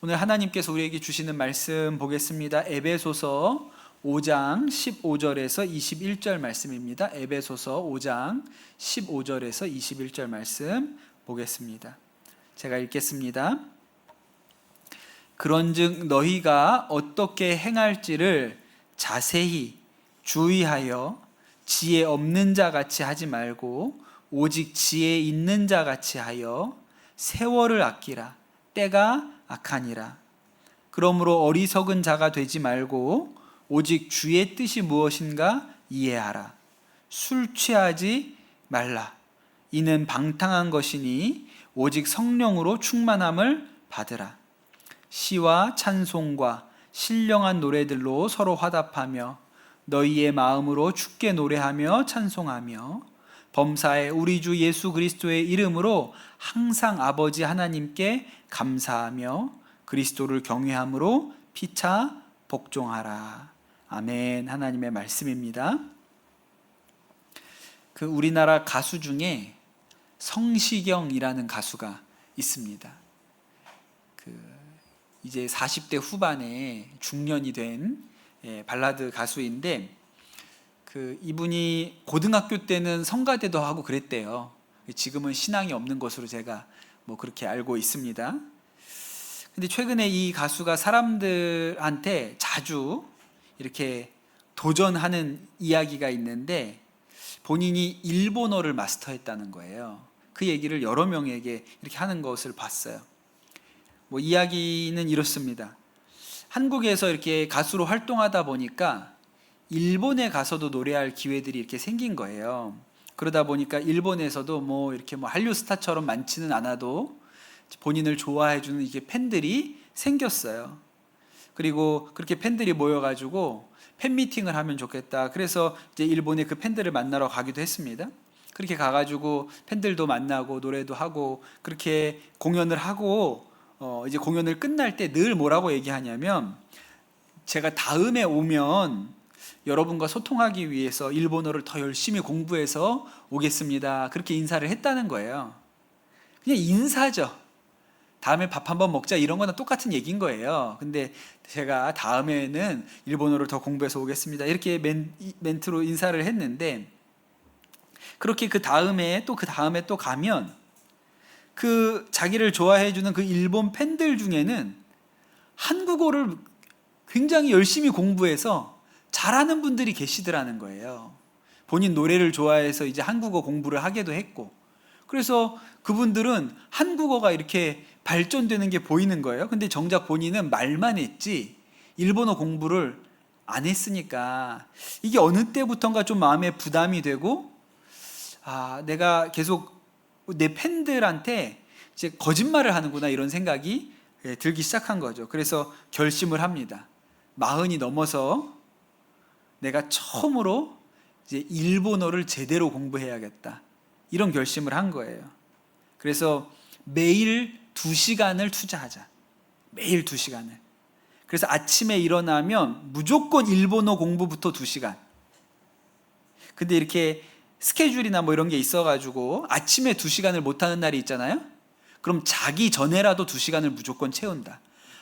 오늘 하나님께서 우리에게 주시는 말씀 보겠습니다. 에베소서 5장 15절에서 21절 말씀입니다. 에베소서 5장 15절에서 21절 말씀 보겠습니다. 제가 읽겠습니다. 그런즉 너희가 어떻게 행할지를 자세히 주의하여 지혜 없는 자 같이 하지 말고 오직 지혜 있는 자 같이 하여 세월을 아끼라. 때가 악하니라. 그러므로 어리석은 자가 되지 말고 오직 주의 뜻이 무엇인가 이해하라. 술 취하지 말라. 이는 방탕한 것이니 오직 성령으로 충만함을 받으라. 시와 찬송과 신령한 노래들로 서로 화답하며 너희의 마음으로 주께 노래하며 찬송하며 범사에 우리 주 예수 그리스도의 이름으로 항상 아버지 하나님께 감사하며 그리스도를 경외함으로 피차 복종하라. 아멘. 하나님의 말씀입니다. 우리나라 가수 중에 성시경이라는 가수가 있습니다. 이제 40대 후반에 중년이 된 발라드 가수인데 이분이 고등학교 때는 성가대도 하고 그랬대요. 지금은 신앙이 없는 것으로 제가 그렇게 알고 있습니다. 근데 최근에 이 가수가 사람들한테 자주 이렇게 도전하는 이야기가 있는데 본인이 일본어를 마스터했다는 거예요. 그 얘기를 여러 명에게 이렇게 하는 것을 봤어요. 이야기는 이렇습니다. 한국에서 이렇게 가수로 활동하다 보니까 일본에 가서도 노래할 기회들이 이렇게 생긴 거예요. 그러다 보니까 일본에서도 이렇게 한류 스타처럼 많지는 않아도 본인을 좋아해주는 이게 팬들이 생겼어요. 그리고 그렇게 팬들이 모여가지고 팬미팅을 하면 좋겠다. 그래서 이제 일본에 그 팬들을 만나러 가기도 했습니다. 그렇게 가가지고 팬들도 만나고 노래도 하고 그렇게 공연을 하고 이제 공연을 끝날 때 늘 뭐라고 얘기하냐면 제가 다음에 오면 여러분과 소통하기 위해서 일본어를 더 열심히 공부해서 오겠습니다. 그렇게 인사를 했다는 거예요. 그냥 인사죠. 다음에 밥 한번 먹자 이런 거나 똑같은 얘기인 거예요. 근데 제가 다음에는 일본어를 더 공부해서 오겠습니다. 이렇게 멘트로 인사를 했는데 그렇게 그 다음에 또 가면 자기를 좋아해 주는 그 일본 팬들 중에는 한국어를 굉장히 열심히 공부해서 잘하는 분들이 계시더라는 거예요. 본인 노래를 좋아해서 이제 한국어 공부를 하기도 했고, 그래서 그분들은 한국어가 이렇게 발전되는 게 보이는 거예요. 근데 정작 본인은 말만 했지 일본어 공부를 안 했으니까 이게 어느 때부턴가 좀 마음에 부담이 되고, 내가 계속 내 팬들한테 이제 거짓말을 하는구나 이런 생각이 들기 시작한 거죠. 그래서 결심을 합니다. 40이 넘어서 내가 처음으로 이제 일본어를 제대로 공부해야겠다 이런 결심을 한 거예요. 그래서 매일 2시간을 투자하자. 매일 2시간을. 그래서 아침에 일어나면 무조건 일본어 공부부터 2시간. 근데 이렇게 스케줄이나 이런 게 있어가지고 아침에 2시간을 못하는 날이 있잖아요. 그럼 자기 전에라도 2시간을 무조건 채운다.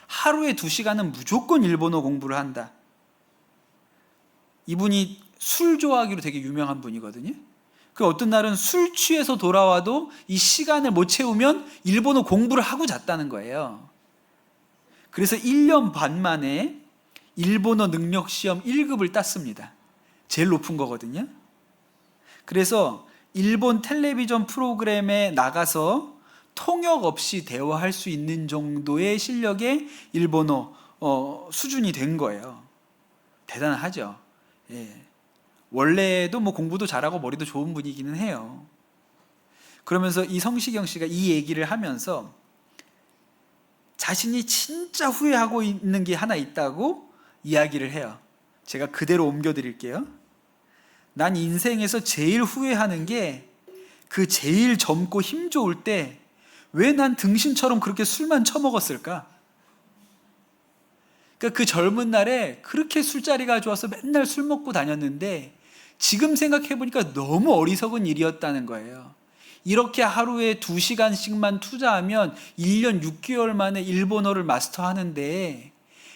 하루에 2시간은 무조건 일본어 공부를 한다. 이분이 술 좋아하기로 되게 유명한 분이거든요. 그 어떤 날은 술 취해서 돌아와도 이 시간을 못 채우면 일본어 공부를 하고 잤다는 거예요. 그래서 1년 반 만에 일본어 능력 시험 1급을 땄습니다. 제일 높은 거거든요. 그래서 일본 텔레비전 프로그램에 나가서 통역 없이 대화할 수 있는 정도의 실력의 일본어 수준이 된 거예요. 대단하죠. 예. 원래도 공부도 잘하고 머리도 좋은 분이기는 해요. 그러면서 이 성시경 씨가 이 얘기를 하면서 자신이 진짜 후회하고 있는 게 하나 있다고 이야기를 해요. 제가 그대로 옮겨드릴게요. 난 인생에서 제일 후회하는 게 그 제일 젊고 힘 좋을 때 왜 난 등신처럼 그렇게 술만 처먹었을까? 그러니까 그 젊은 날에 그렇게 술자리가 좋아서 맨날 술 먹고 다녔는데 지금 생각해보니까 너무 어리석은 일이었다는 거예요. 이렇게 하루에 2시간씩만 투자하면 1년 6개월 만에 일본어를 마스터하는데,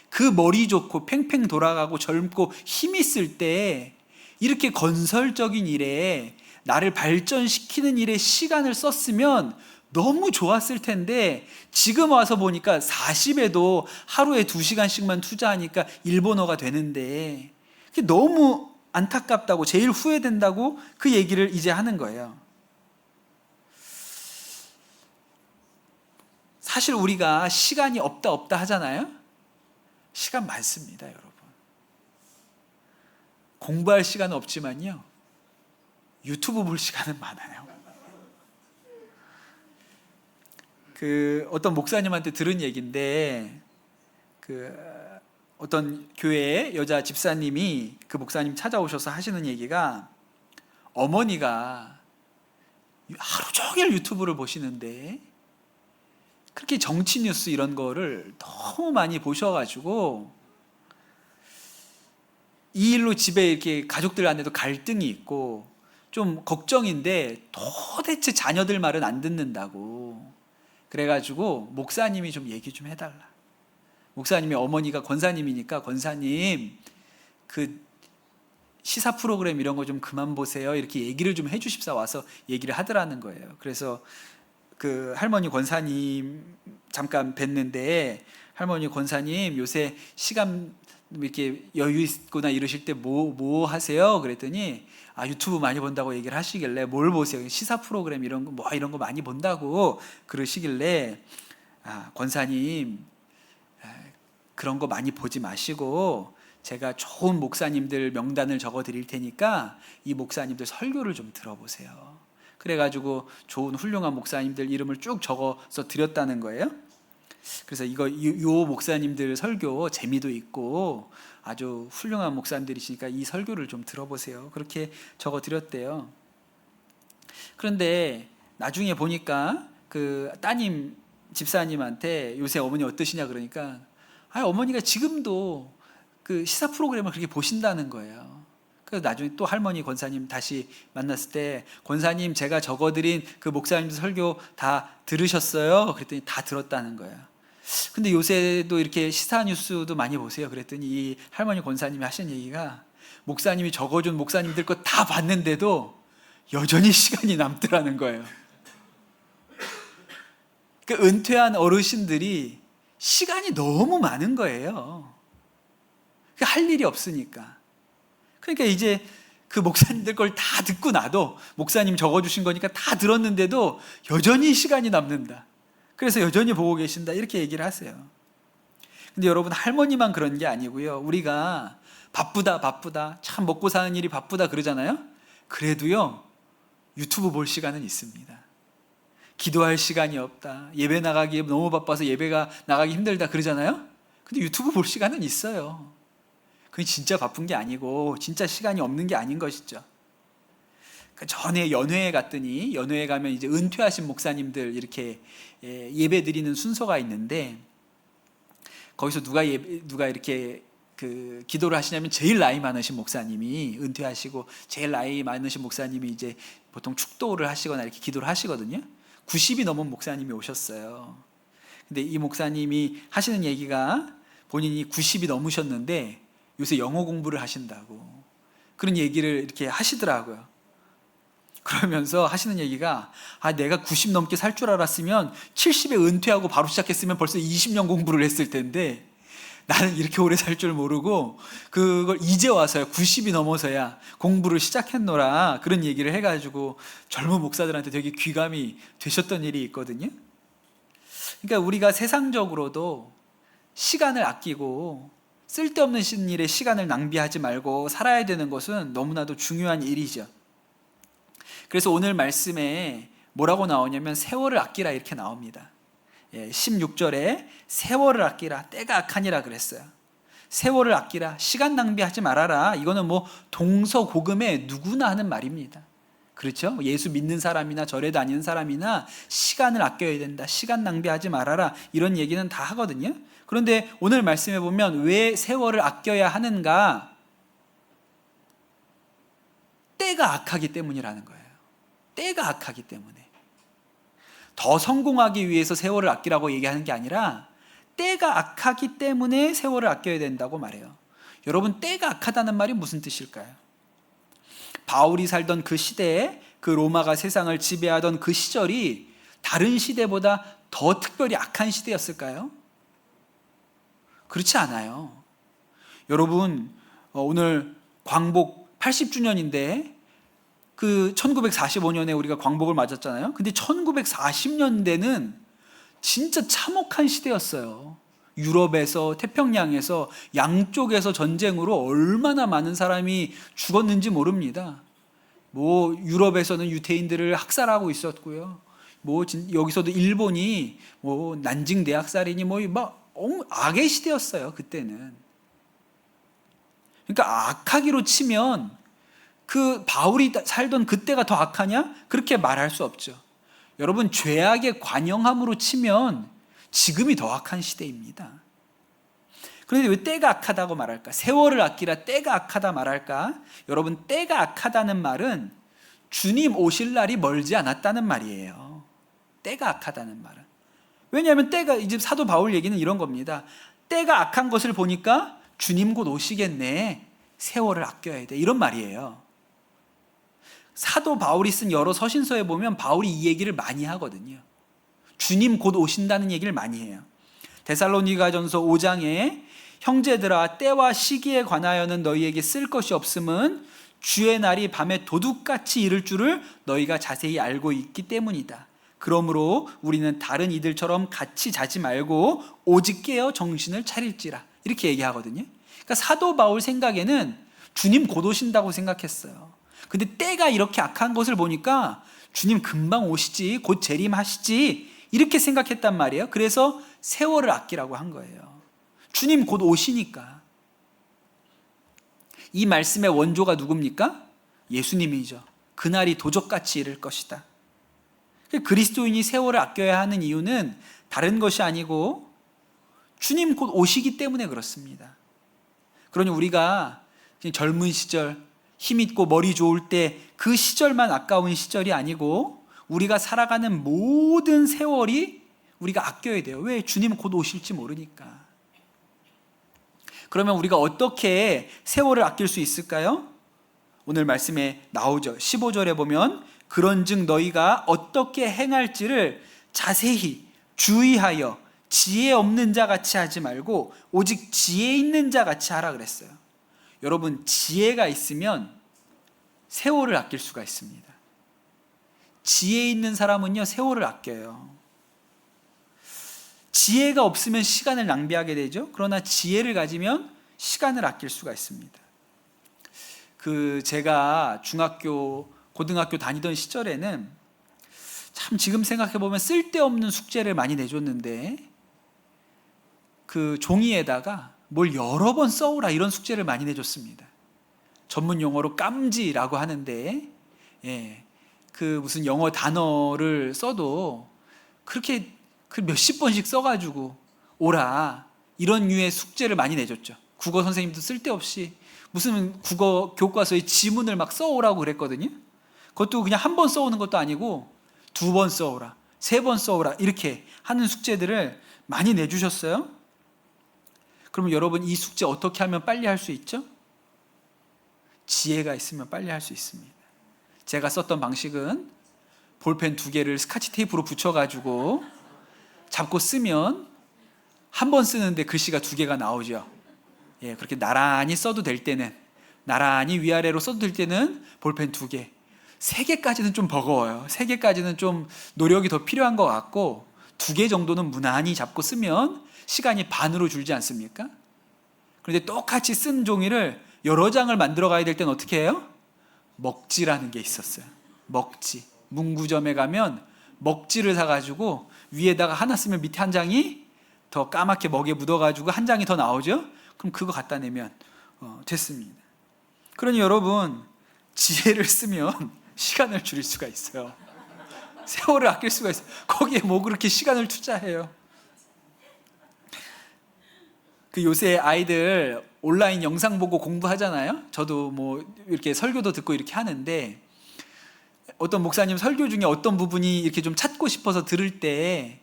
그 머리 좋고 팽팽 돌아가고 젊고 힘 있을 때 이렇게 건설적인 일에, 나를 발전시키는 일에 시간을 썼으면 너무 좋았을 텐데, 지금 와서 보니까 40에도 하루에 2시간씩만 투자하니까 일본어가 되는데, 그게 너무 안타깝다고, 제일 후회된다고 그 얘기를 이제 하는 거예요. 사실 우리가 시간이 없다 하잖아요. 시간 많습니다, 여러분. 공부할 시간은 없지만요, 유튜브 볼 시간은 많아요. 어떤 목사님한테 들은 얘기인데, 어떤 교회의 여자 집사님이 그 목사님 찾아오셔서 하시는 얘기가, 어머니가 하루 종일 유튜브를 보시는데 그렇게 정치 뉴스 이런 거를 너무 많이 보셔가지고 이 일로 집에 이렇게 가족들 간에도 갈등이 있고 좀 걱정인데 도대체 자녀들 말은 안 듣는다고. 그래가지고 목사님이 좀 얘기 좀 해달라. 목사님이, 어머니가 권사님이니까, 권사님 그 시사 프로그램 이런 거 좀 그만 보세요, 이렇게 얘기를 좀 해주십사 와서 얘기를 하더라는 거예요. 그래서 그 할머니 권사님 잠깐 뵀는데, 할머니 권사님 요새 시간 이렇게 여유 있거나 이러실 때 뭐 하세요? 그랬더니 유튜브 많이 본다고 얘기를 하시길래, 뭘 보세요? 시사 프로그램 이런 거 이런 거 많이 본다고 그러시길래, 권사님 그런 거 많이 보지 마시고 제가 좋은 목사님들 명단을 적어 드릴 테니까 이 목사님들 설교를 좀 들어보세요. 그래가지고 좋은 훌륭한 목사님들 이름을 쭉 적어서 드렸다는 거예요. 그래서 요 목사님들 설교 재미도 있고 아주 훌륭한 목사님들이시니까 이 설교를 좀 들어보세요. 그렇게 적어 드렸대요. 그런데 나중에 보니까 그 따님 집사님한테 요새 어머니 어떠시냐 그러니까, 어머니가 지금도 그 시사 프로그램을 그렇게 보신다는 거예요. 그래서 나중에 또 할머니 권사님 다시 만났을 때, 권사님 제가 적어드린 그 목사님들 설교 다 들으셨어요? 그랬더니 다 들었다는 거예요. 근데 요새도 이렇게 시사 뉴스도 많이 보세요? 그랬더니 이 할머니 권사님이 하신 얘기가, 목사님이 적어준 목사님들 거 다 봤는데도 여전히 시간이 남더라는 거예요. 그 은퇴한 어르신들이 시간이 너무 많은 거예요. 할 일이 없으니까. 그러니까 이제 그 목사님들 걸 다 듣고 나도, 목사님 적어주신 거니까 다 들었는데도 여전히 시간이 남는다. 그래서 여전히 보고 계신다. 이렇게 얘기를 하세요. 근데 여러분, 할머니만 그런 게 아니고요. 우리가 바쁘다, 참 먹고 사는 일이 바쁘다 그러잖아요. 그래도요, 유튜브 볼 시간은 있습니다. 기도할 시간이 없다, 예배 나가기 너무 바빠서 예배가 나가기 힘들다 그러잖아요. 근데 유튜브 볼 시간은 있어요. 그게 진짜 바쁜 게 아니고 진짜 시간이 없는 게 아닌 것이죠. 전에 연회에 갔더니, 연회에 가면 이제 은퇴하신 목사님들 이렇게 예배 드리는 순서가 있는데, 거기서 누가 이렇게 그 기도를 하시냐면, 제일 나이 많으신 목사님이, 은퇴하시고 제일 나이 많으신 목사님이 이제 보통 축도를 하시거나 이렇게 기도를 하시거든요. 90이 넘은 목사님이 오셨어요. 근데 이 목사님이 하시는 얘기가, 본인이 90이 넘으셨는데 요새 영어 공부를 하신다고 그런 얘기를 이렇게 하시더라고요. 그러면서 하시는 얘기가, 내가 90 넘게 살 줄 알았으면 70에 은퇴하고 바로 시작했으면 벌써 20년 공부를 했을 텐데, 나는 이렇게 오래 살 줄 모르고 그걸 이제 와서야 90이 넘어서야 공부를 시작했노라, 그런 얘기를 해가지고 젊은 목사들한테 되게 귀감이 되셨던 일이 있거든요. 그러니까 우리가 세상적으로도 시간을 아끼고 쓸데없는 일에 시간을 낭비하지 말고 살아야 되는 것은 너무나도 중요한 일이죠. 그래서 오늘 말씀에 뭐라고 나오냐면, 세월을 아끼라 이렇게 나옵니다. 16절에 세월을 아끼라, 때가 악하니라 그랬어요. 세월을 아끼라, 시간 낭비하지 말아라. 이거는 뭐 동서고금에 누구나 하는 말입니다. 그렇죠? 예수 믿는 사람이나 절에 다니는 사람이나 시간을 아껴야 된다, 시간 낭비하지 말아라, 이런 얘기는 다 하거든요. 그런데 오늘 말씀해 보면 왜 세월을 아껴야 하는가? 때가 악하기 때문이라는 거예요. 때가 악하기 때문에. 더 성공하기 위해서 세월을 아끼라고 얘기하는 게 아니라 때가 악하기 때문에 세월을 아껴야 된다고 말해요. 여러분, 때가 악하다는 말이 무슨 뜻일까요? 바울이 살던 그 시대에, 그 로마가 세상을 지배하던 그 시절이 다른 시대보다 더 특별히 악한 시대였을까요? 그렇지 않아요. 여러분, 오늘 광복 80주년인데 그 1945년에 우리가 광복을 맞았잖아요. 근데 1940년대는 진짜 참혹한 시대였어요. 유럽에서, 태평양에서, 양쪽에서 전쟁으로 얼마나 많은 사람이 죽었는지 모릅니다. 뭐 유럽에서는 유태인들을 학살하고 있었고요. 뭐 여기서도 일본이 뭐 난징 대학살이니 뭐 막 악의 시대였어요, 그때는. 그러니까 악하기로 치면 그 바울이 살던 그때가 더 악하냐? 그렇게 말할 수 없죠. 여러분, 죄악의 관영함으로 치면 지금이 더 악한 시대입니다. 그런데 왜 때가 악하다고 말할까? 세월을 아끼라 때가 악하다 말할까? 여러분, 때가 악하다는 말은 주님 오실 날이 멀지 않았다는 말이에요. 때가 악하다는 말은. 왜냐하면 때가, 이제 사도 바울 얘기는 이런 겁니다. 때가 악한 것을 보니까 주님 곧 오시겠네. 세월을 아껴야 돼. 이런 말이에요. 사도 바울이 쓴 여러 서신서에 보면 바울이 이 얘기를 많이 하거든요. 주님 곧 오신다는 얘기를 많이 해요. 데살로니가전서 5장에 형제들아, 때와 시기에 관하여는 너희에게 쓸 것이 없음은 주의 날이 밤에 도둑같이 이를 줄을 너희가 자세히 알고 있기 때문이다. 그러므로 우리는 다른 이들처럼 같이 자지 말고 오직 깨어 정신을 차릴지라. 이렇게 얘기하거든요. 그러니까 사도 바울 생각에는 주님 곧 오신다고 생각했어요. 근데 때가 이렇게 악한 것을 보니까 주님 금방 오시지, 곧 재림하시지, 이렇게 생각했단 말이에요. 그래서 세월을 아끼라고 한 거예요. 주님 곧 오시니까. 이 말씀의 원조가 누굽니까? 예수님이죠. 그날이 도적같이 이를 것이다. 그리스도인이 세월을 아껴야 하는 이유는 다른 것이 아니고 주님 곧 오시기 때문에 그렇습니다. 그러니 우리가 젊은 시절, 힘있고 머리 좋을 때 그 시절만 아까운 시절이 아니고 우리가 살아가는 모든 세월이 우리가 아껴야 돼요. 왜? 주님 곧 오실지 모르니까. 그러면 우리가 어떻게 세월을 아낄 수 있을까요? 오늘 말씀에 나오죠. 15절에 보면 그런즉 너희가 어떻게 행할지를 자세히 주의하여 지혜 없는 자 같이 하지 말고 오직 지혜 있는 자 같이 하라 그랬어요. 여러분, 지혜가 있으면 세월을 아낄 수가 있습니다. 지혜 있는 사람은요, 세월을 아껴요. 지혜가 없으면 시간을 낭비하게 되죠. 그러나 지혜를 가지면 시간을 아낄 수가 있습니다. 제가 중학교, 고등학교 다니던 시절에는 참 지금 생각해보면 쓸데없는 숙제를 많이 내줬는데 그 종이에다가 뭘 여러 번 써오라 이런 숙제를 많이 내줬습니다. 전문 용어로 깜지라고 하는데, 무슨 영어 단어를 써도 그렇게 몇십 번씩 써가지고 오라 이런 류의 숙제를 많이 내줬죠. 국어 선생님도 쓸데없이 무슨 국어 교과서에 지문을 막 써오라고 그랬거든요. 그것도 그냥 한 번 써오는 것도 아니고 2번 써오라, 3번 써오라 이렇게 하는 숙제들을 많이 내주셨어요. 그러면 여러분, 이 숙제 어떻게 하면 빨리 할 수 있죠? 지혜가 있으면 빨리 할 수 있습니다. 제가 썼던 방식은 볼펜 2개를 스카치 테이프로 붙여가지고 잡고 쓰면 한 번 쓰는데 글씨가 2개가 나오죠. 그렇게 나란히 써도 될 때는, 나란히 위아래로 써도 될 때는 볼펜 2개, 3개까지는 좀 버거워요. 3개까지는 좀 노력이 더 필요한 것 같고 2개 정도는 무난히 잡고 쓰면 시간이 반으로 줄지 않습니까? 그런데 똑같이 쓴 종이를 여러 장을 만들어 가야 될 때는 어떻게 해요? 먹지라는 게 있었어요. 먹지. 문구점에 가면 먹지를 사가지고 위에다가 하나 쓰면 밑에 한 장이 더 까맣게 먹에 묻어가지고 한 장이 더 나오죠? 그럼 그거 갖다 내면 됐습니다. 그러니 여러분, 지혜를 쓰면 시간을 줄일 수가 있어요. 세월을 아낄 수가 있어요. 거기에 뭐 그렇게 시간을 투자해요. 요새 아이들 온라인 영상 보고 공부하잖아요. 저도 뭐 이렇게 설교도 듣고 이렇게 하는데 어떤 목사님 설교 중에 어떤 부분이 이렇게 좀 찾고 싶어서 들을 때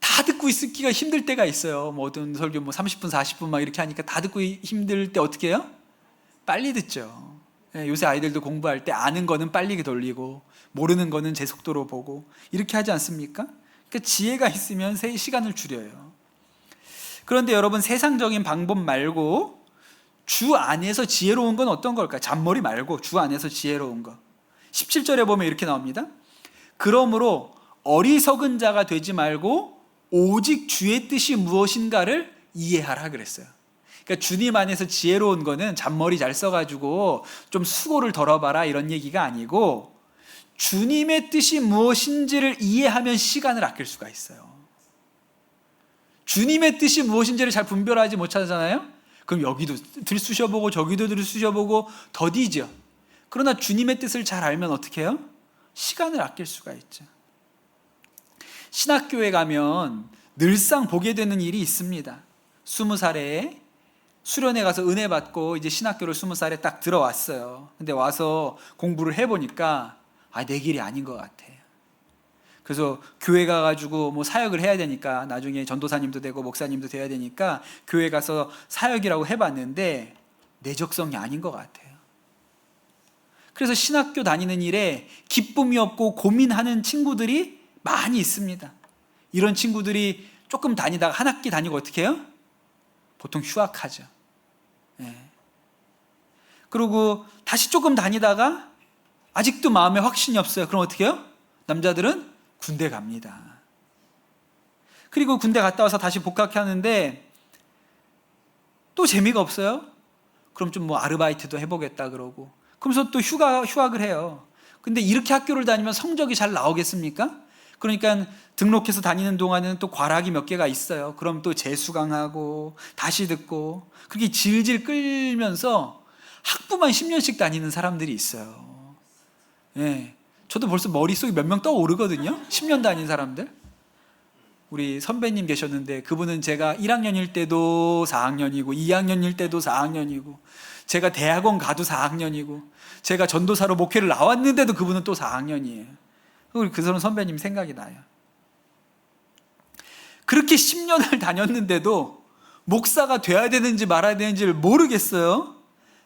다 듣고 있기가 힘들 때가 있어요. 뭐 어떤 설교 뭐 30분, 40분 막 이렇게 하니까 다 듣고 힘들 때 어떻게 해요? 빨리 듣죠. 요새 아이들도 공부할 때 아는 거는 빨리 돌리고 모르는 거는 제 속도로 보고 이렇게 하지 않습니까? 그러니까 지혜가 있으면 시간을 줄여요. 그런데 여러분, 세상적인 방법 말고 주 안에서 지혜로운 건 어떤 걸까요? 잔머리 말고 주 안에서 지혜로운 거. 17절에 보면 이렇게 나옵니다. 그러므로 어리석은 자가 되지 말고 오직 주의 뜻이 무엇인가를 이해하라 그랬어요. 그러니까 주님 안에서 지혜로운 거는 잔머리 잘 써가지고 좀 수고를 덜어봐라 이런 얘기가 아니고, 주님의 뜻이 무엇인지를 이해하면 시간을 아낄 수가 있어요. 주님의 뜻이 무엇인지를 잘 분별하지 못하잖아요. 그럼 여기도 들쑤셔보고 저기도 들쑤셔보고 더디죠. 그러나 주님의 뜻을 잘 알면 어떻게 해요? 시간을 아낄 수가 있죠. 신학교에 가면 늘상 보게 되는 일이 있습니다. 20살에 수련회 가서 은혜 받고 이제 신학교를 20살에 딱 들어왔어요. 근데 와서 공부를 해보니까 내 길이 아닌 것 같아. 그래서 교회 가가지고 뭐 사역을 해야 되니까, 나중에 전도사님도 되고 목사님도 돼야 되니까 교회 가서 사역이라고 해봤는데 내 적성이 아닌 것 같아요. 그래서 신학교 다니는 일에 기쁨이 없고 고민하는 친구들이 많이 있습니다. 이런 친구들이 조금 다니다가 한 학기 다니고 어떻게 해요? 보통 휴학하죠. 그리고 다시 조금 다니다가 아직도 마음에 확신이 없어요. 그럼 어떻게 해요? 남자들은 군대 갑니다. 그리고 군대 갔다 와서 다시 복학하는데 또 재미가 없어요? 그럼 좀 뭐 아르바이트도 해보겠다 그러고, 그러면서 또 휴학을 해요. 근데 이렇게 학교를 다니면 성적이 잘 나오겠습니까? 그러니까 등록해서 다니는 동안에는 또 과락이 몇 개가 있어요. 그럼 또 재수강하고 다시 듣고, 그렇게 질질 끌면서 학부만 10년씩 다니는 사람들이 있어요. 저도 벌써 머릿속에 몇 명 떠오르거든요. 10년 다닌 사람들. 우리 선배님 계셨는데 그분은 제가 1학년일 때도 4학년이고 2학년일 때도 4학년이고, 제가 대학원 가도 4학년이고, 제가 전도사로 목회를 나왔는데도 그분은 또 4학년이에요. 그 사람 선배님 생각이 나요. 그렇게 10년을 다녔는데도 목사가 돼야 되는지 말아야 되는지를 모르겠어요.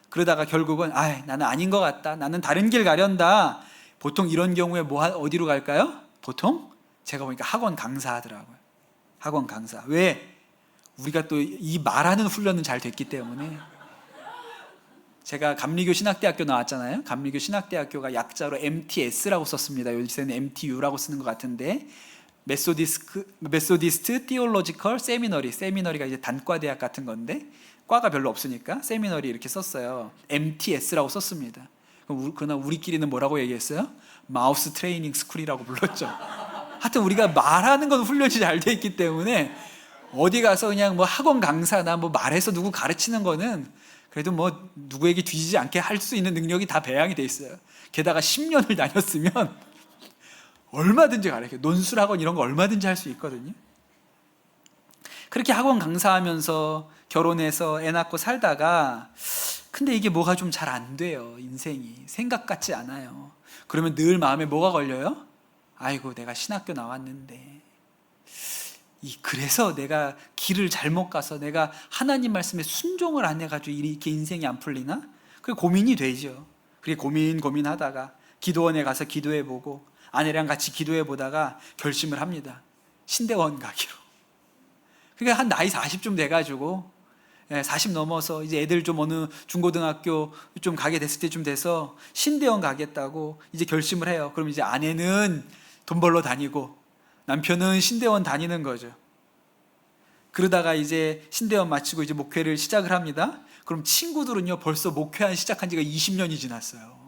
그러다가 결국은 나는 아닌 것 같다, 나는 다른 길 가련다. 보통 이런 경우에 어디로 갈까요? 보통 제가 보니까 학원 강사 하더라고요. 학원 강사. 왜? 우리가 또 이 말하는 훈련은 잘 됐기 때문에. 제가 감리교 신학대학교 나왔잖아요. 감리교 신학대학교가 약자로 MTS라고 썼습니다. 요새는 MTU라고 쓰는 것 같은데, 메소디스트 티올로지컬 세미너리. 세미너리가 이제 단과대학 같은 건데 과가 별로 없으니까 세미너리 이렇게 썼어요. MTS라고 썼습니다. 그러나 우리끼리는 뭐라고 얘기했어요? 마우스 트레이닝 스쿨이라고 불렀죠. 하여튼 우리가 말하는 건 훈련이 잘 돼 있기 때문에 어디 가서 그냥 뭐 학원 강사나 뭐 말해서 누구 가르치는 거는 그래도 뭐 누구에게 뒤지지 않게 할 수 있는 능력이 다 배양이 돼 있어요. 게다가 10년을 다녔으면 얼마든지 가르쳐요. 논술학원 이런 거 얼마든지 할 수 있거든요. 그렇게 학원 강사하면서 결혼해서 애 낳고 살다가, 근데 이게 뭐가 좀 잘 안 돼요. 인생이 생각 같지 않아요. 그러면 늘 마음에 뭐가 걸려요? 아이고, 내가 신학교 나왔는데 그래서 내가 길을 잘못 가서 내가 하나님 말씀에 순종을 안 해가지고 이렇게 인생이 안 풀리나? 그게 고민이 되죠. 그게 고민하다가 기도원에 가서 기도해보고 아내랑 같이 기도해보다가 결심을 합니다. 신대원 가기로. 그러니까 한 나이 40쯤 돼가지고 40 넘어서 이제 애들 좀 어느 중고등학교 좀 가게 됐을 때쯤 돼서 신대원 가겠다고 이제 결심을 해요. 그럼 이제 아내는 돈 벌러 다니고 남편은 신대원 다니는 거죠. 그러다가 이제 신대원 마치고 이제 목회를 시작을 합니다. 그럼 친구들은요 벌써 시작한 지가 20년이 지났어요.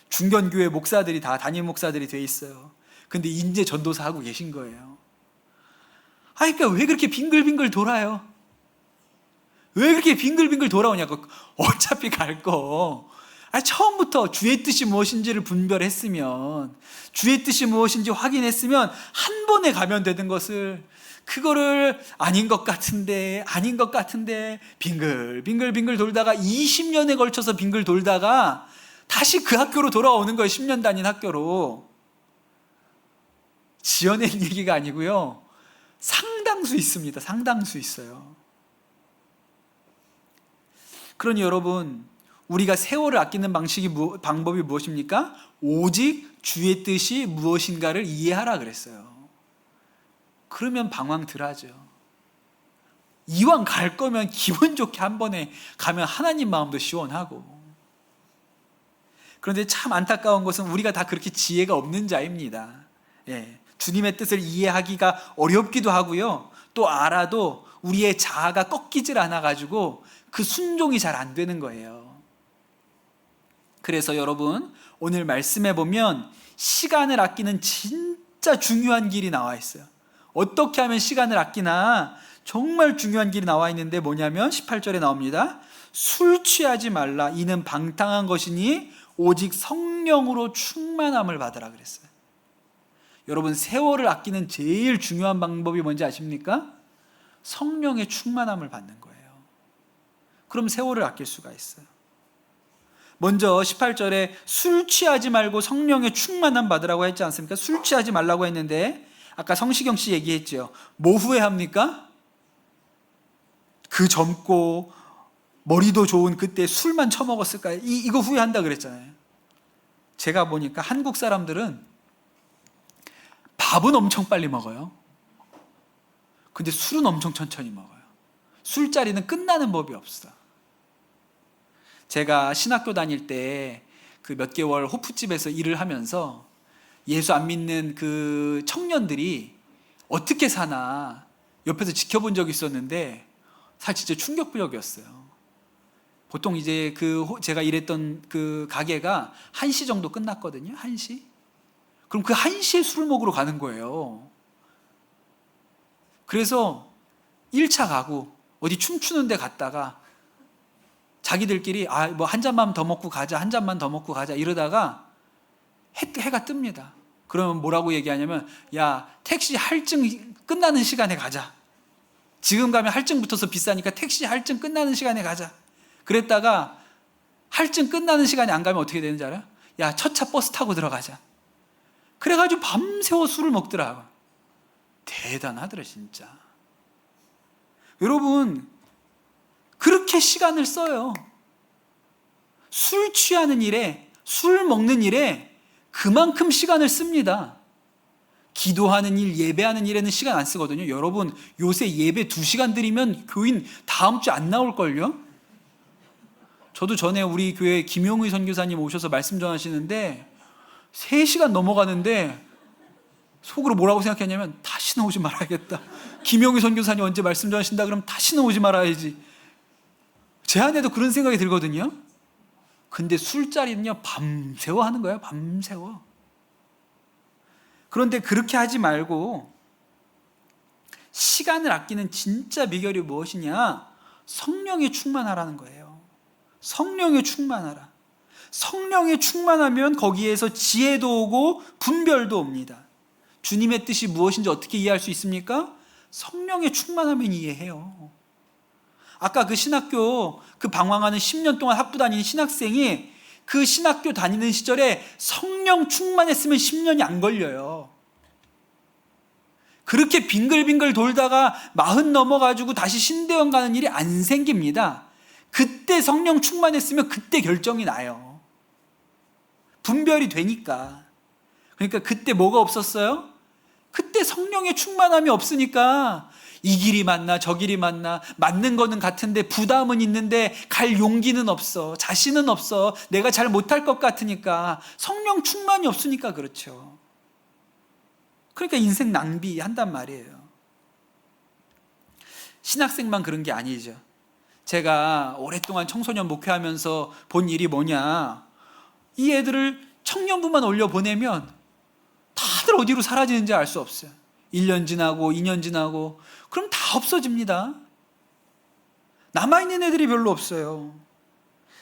중견교회 목사들이 다 담임 목사들이 돼 있어요. 근데 이제 전도사 하고 계신 거예요. 그러니까 왜 그렇게 빙글빙글 돌아요? 왜 그렇게 빙글빙글 돌아오냐고. 어차피 갈 거. 처음부터 주의 뜻이 무엇인지를 분별했으면, 주의 뜻이 무엇인지 확인했으면 한 번에 가면 되는 것을, 그거를 아닌 것 같은데 빙글빙글 돌다가 20년에 걸쳐서 빙글 돌다가 다시 그 학교로 돌아오는 거예요. 10년 다닌 학교로. 지어낸 얘기가 아니고요. 상당수 있습니다. 상당수 있어요. 그러니 여러분, 우리가 세월을 아끼는 방법이 무엇입니까? 오직 주의 뜻이 무엇인가를 이해하라 그랬어요. 그러면 방황 덜하죠. 이왕 갈 거면 기분 좋게 한 번에 가면 하나님 마음도 시원하고. 그런데 참 안타까운 것은 우리가 다 그렇게 지혜가 없는 자입니다. 예, 주님의 뜻을 이해하기가 어렵기도 하고요. 또 알아도 우리의 자아가 꺾이질 않아가지고 그 순종이 잘 안 되는 거예요. 그래서 여러분, 오늘 말씀해 보면 시간을 아끼는 진짜 중요한 길이 나와 있어요. 어떻게 하면 시간을 아끼나 정말 중요한 길이 나와 있는데 뭐냐면 18절에 나옵니다. 술 취하지 말라. 이는 방탕한 것이니 오직 성령으로 충만함을 받으라 그랬어요. 여러분, 세월을 아끼는 제일 중요한 방법이 뭔지 아십니까? 성령의 충만함을 받는 거예요. 그럼 세월을 아낄 수가 있어요. 먼저 18절에 술 취하지 말고 성령의 충만함 받으라고 했지 않습니까? 술 취하지 말라고 했는데 아까 성시경 씨 얘기했죠. 뭐 후회합니까? 그 젊고 머리도 좋은 그때 술만 처먹었을까요? 이거 후회한다 그랬잖아요. 제가 보니까 한국 사람들은 밥은 엄청 빨리 먹어요. 근데 술은 엄청 천천히 먹어요. 술자리는 끝나는 법이 없어. 제가 신학교 다닐 때 그 몇 개월 호프집에서 일을 하면서 예수 안 믿는 그 청년들이 어떻게 사나 옆에서 지켜본 적이 있었는데 사실 진짜 충격적이었어요. 보통 이제 제가 일했던 그 가게가 1시 정도 끝났거든요. 1시. 그럼 그 1시에 술을 먹으러 가는 거예요. 그래서 1차 가고 어디 춤추는 데 갔다가 자기들끼리 뭐 한 잔만 더 먹고 가자, 한 잔만 더 먹고 가자 이러다가 해가 뜹니다. 그러면 뭐라고 얘기하냐면, 야, 택시 할증 끝나는 시간에 가자. 지금 가면 할증 붙어서 비싸니까 택시 할증 끝나는 시간에 가자. 그랬다가 할증 끝나는 시간에 안 가면 어떻게 되는지 알아요? 야, 첫 차 버스 타고 들어가자. 그래가지고 밤새워 술을 먹더라고. 대단하더라 진짜. 여러분, 그렇게 시간을 써요. 술 취하는 일에, 술 먹는 일에 그만큼 시간을 씁니다. 기도하는 일, 예배하는 일에는 시간 안 쓰거든요. 여러분, 요새 예배 2시간 드리면 교인 다음 주 안 나올걸요? 저도 전에 우리 교회 김용의 선교사님 오셔서 말씀 전하시는데 3시간 넘어가는데 속으로 뭐라고 생각했냐면, 다시는 오지 말아야겠다. 김용의 선교사님 언제 말씀 전하신다 그러면 다시는 오지 말아야지. 제 안에도 그런 생각이 들거든요. 근데 술자리는요, 밤새워 하는 거예요. 밤새워. 그런데 그렇게 하지 말고 시간을 아끼는 진짜 비결이 무엇이냐? 성령에 충만하라는 거예요. 성령에 충만하라. 성령에 충만하면 거기에서 지혜도 오고 분별도 옵니다. 주님의 뜻이 무엇인지 어떻게 이해할 수 있습니까? 성령에 충만하면 이해해요. 아까 그 신학교 그 방황하는 10년 동안 학부 다니는 신학생이 그 신학교 다니는 시절에 성령 충만했으면 10년이 안 걸려요. 그렇게 빙글빙글 돌다가 40 넘어가지고 다시 신대원 가는 일이 안 생깁니다. 그때 성령 충만했으면 그때 결정이 나요. 분별이 되니까. 그러니까 그때 뭐가 없었어요? 그때 성령의 충만함이 없으니까 이 길이 맞나 저 길이 맞나, 맞는 거는 같은데 부담은 있는데 갈 용기는 없어, 자신은 없어, 내가 잘 못할 것 같으니까. 성령 충만이 없으니까 그렇죠. 그러니까 인생 낭비한단 말이에요. 신학생만 그런 게 아니죠. 제가 오랫동안 청소년 목회하면서 본 일이 뭐냐, 이 애들을 청년부만 올려보내면 다들 어디로 사라지는지 알 수 없어요. 1년 지나고 2년 지나고 그럼 다 없어집니다. 남아있는 애들이 별로 없어요.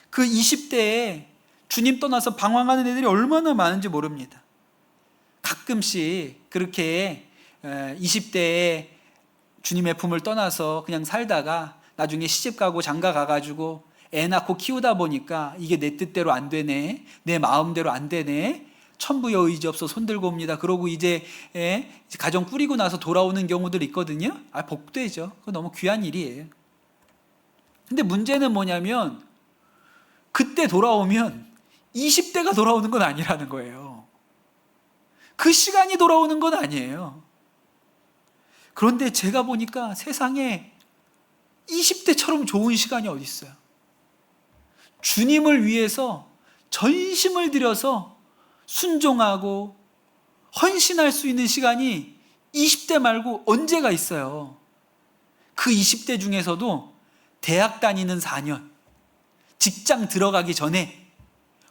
그 20대에 주님 떠나서 방황하는 애들이 얼마나 많은지 모릅니다. 가끔씩 그렇게 20대에 주님의 품을 떠나서 그냥 살다가 나중에 시집 가고 장가 가가지고 애 낳고 키우다 보니까 이게 내 뜻대로 안 되네, 내 마음대로 안 되네, 천부여 의지 없어 손들고 옵니다. 그러고 이제 가정 꾸리고 나서 돌아오는 경우들 있거든요. 복되죠. 그거 너무 귀한 일이에요. 근데 문제는 뭐냐면 그때 돌아오면 20대가 돌아오는 건 아니라는 거예요. 그 시간이 돌아오는 건 아니에요. 그런데 제가 보니까 세상에 20대처럼 좋은 시간이 어디 있어요. 주님을 위해서 전심을 들여서 순종하고 헌신할 수 있는 시간이 20대 말고 언제가 있어요. 그 20대 중에서도 대학 다니는 4년, 직장 들어가기 전에,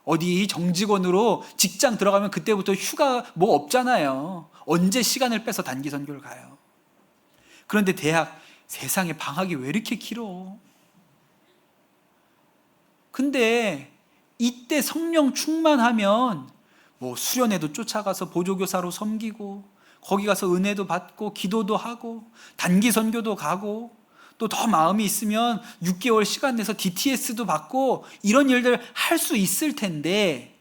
어디 정직원으로 직장 들어가면 그때부터 휴가 뭐 없잖아요. 언제 시간을 빼서 단기 선교를 가요. 그런데 대학, 세상에 방학이 왜 이렇게 길어? 근데 이때 성령 충만하면 뭐 수련회도 쫓아가서 보조교사로 섬기고, 거기 가서 은혜도 받고 기도도 하고 단기 선교도 가고, 또 더 마음이 있으면 6개월 시간 내서 DTS도 받고 이런 일들 할 수 있을 텐데,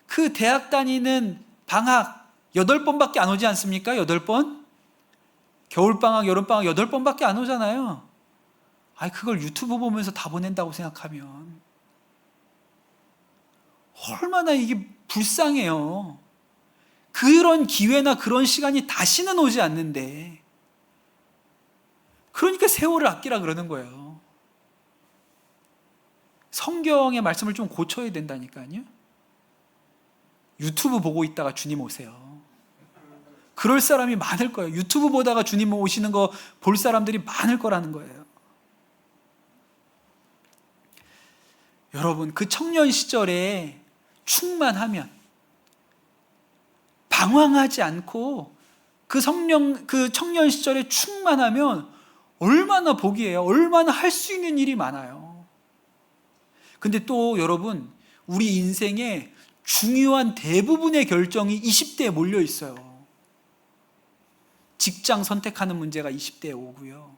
그 대학 다니는 방학 8번밖에 안 오지 않습니까? 8번? 겨울방학, 여름방학 8번밖에 안 오잖아요. 그걸 유튜브 보면서 다 보낸다고 생각하면 얼마나 이게 불쌍해요. 그런 기회나 그런 시간이 다시는 오지 않는데, 그러니까 세월을 아끼라 그러는 거예요. 성경의 말씀을 좀 고쳐야 된다니까요. 유튜브 보고 있다가 주님 오세요. 그럴 사람이 많을 거예요. 유튜브 보다가 주님 오시는 거 볼 사람들이 많을 거라는 거예요. 여러분, 그 청년 시절에 충만하면, 방황하지 않고 그 청년 시절에 충만하면 얼마나 복이에요. 얼마나 할 수 있는 일이 많아요. 근데 또 여러분, 우리 인생의 중요한 대부분의 결정이 20대에 몰려 있어요. 직장 선택하는 문제가 20대에 오고요.